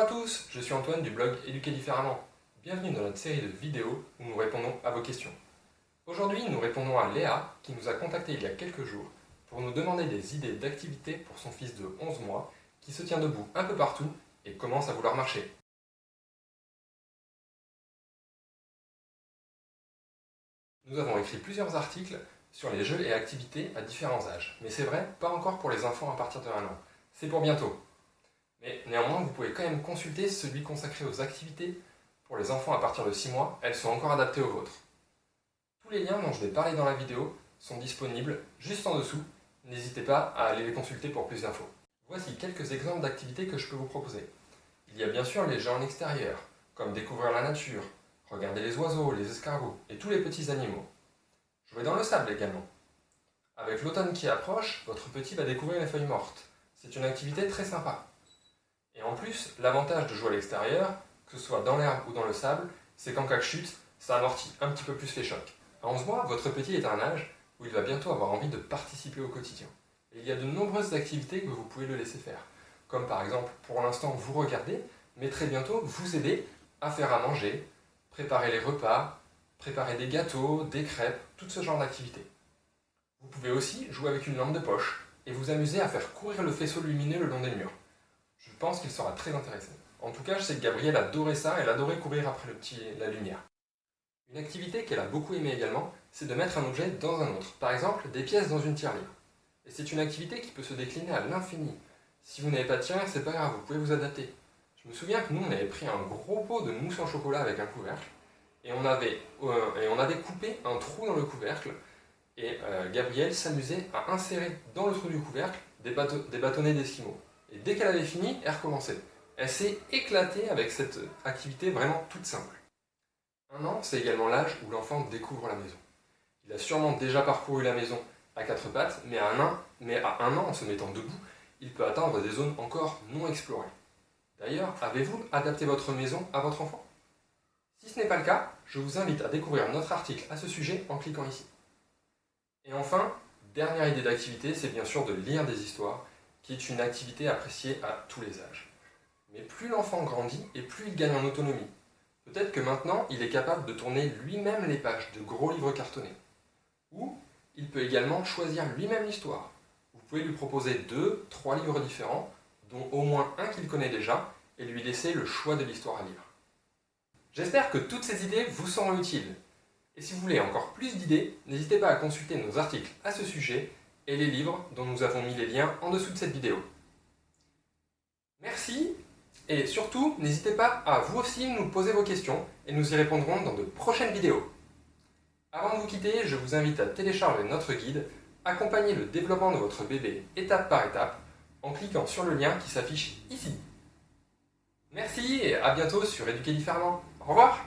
tous, je suis Antoine du blog Éduquer différemment. Bienvenue dans notre série de vidéos où nous répondons à vos questions. Aujourd'hui, nous répondons à Léa qui nous a contacté il y a quelques jours pour nous demander des idées d'activités pour son fils de 11 mois qui se tient debout un peu partout et commence à vouloir marcher. Nous avons écrit plusieurs articles sur les jeux et activités à différents âges, mais c'est vrai, pas encore pour les enfants à partir de 1 an. C'est pour bientôt. Mais néanmoins, vous pouvez quand même consulter celui consacré aux activités pour les enfants à partir de 6 mois, elles sont encore adaptées aux vôtres. Tous les liens dont je vais parler dans la vidéo sont disponibles juste en dessous, n'hésitez pas à aller les consulter pour plus d'infos. Voici quelques exemples d'activités que je peux vous proposer. Il y a bien sûr les jeux en extérieur, comme découvrir la nature, regarder les oiseaux, les escargots et tous les petits animaux. Jouer dans le sable également. Avec l'automne qui approche, votre petit va découvrir les feuilles mortes. C'est une activité très sympa. Et en plus, l'avantage de jouer à l'extérieur, que ce soit dans l'herbe ou dans le sable, c'est qu'en cas de chute, ça amortit un petit peu plus les chocs. À 11 mois, votre petit est à un âge où il va bientôt avoir envie de participer au quotidien. Et il y a de nombreuses activités que vous pouvez le laisser faire. Comme par exemple, pour l'instant, vous regardez, mais très bientôt, vous aider à faire à manger, préparer les repas, préparer des gâteaux, des crêpes, tout ce genre d'activités. Vous pouvez aussi jouer avec une lampe de poche et vous amuser à faire courir le faisceau lumineux le long des murs. Je pense qu'il sera très intéressé. En tout cas, je sais que Gabrielle adorait ça, elle adorait courir après la lumière. Une activité qu'elle a beaucoup aimée également, c'est de mettre un objet dans un autre. Par exemple, des pièces dans une tirelire. Et c'est une activité qui peut se décliner à l'infini. Si vous n'avez pas de tirelire, c'est pas grave, vous pouvez vous adapter. Je me souviens que nous, on avait pris un gros pot de mousse en chocolat avec un couvercle, et on avait coupé un trou dans le couvercle, et Gabrielle s'amusait à insérer dans le trou du couvercle des bâtonnets d'esquimaux. Et dès qu'elle avait fini, elle recommençait. Elle s'est éclatée avec cette activité vraiment toute simple. 1 an, c'est également l'âge où l'enfant découvre la maison. Il a sûrement déjà parcouru la maison à 4 pattes, mais à 1 an, en se mettant debout, il peut atteindre des zones encore non explorées. D'ailleurs, avez-vous adapté votre maison à votre enfant? Si ce n'est pas le cas, je vous invite à découvrir notre article à ce sujet en cliquant ici. Et enfin, dernière idée d'activité, c'est bien sûr de lire des histoires, qui est une activité appréciée à tous les âges. Mais plus l'enfant grandit et plus il gagne en autonomie. Peut-être que maintenant, il est capable de tourner lui-même les pages de gros livres cartonnés. Ou il peut également choisir lui-même l'histoire. Vous pouvez lui proposer 2, 3 livres différents, dont au moins un qu'il connaît déjà, et lui laisser le choix de l'histoire à lire. J'espère que toutes ces idées vous seront utiles. Et si vous voulez encore plus d'idées, n'hésitez pas à consulter nos articles à ce sujet et les livres dont nous avons mis les liens en dessous de cette vidéo. Merci, et surtout, n'hésitez pas à vous aussi nous poser vos questions et nous y répondrons dans de prochaines vidéos. Avant de vous quitter, je vous invite à télécharger notre guide « Accompagner le développement de votre bébé étape par étape » en cliquant sur le lien qui s'affiche ici. Merci et à bientôt sur Éduquer différemment. Au revoir!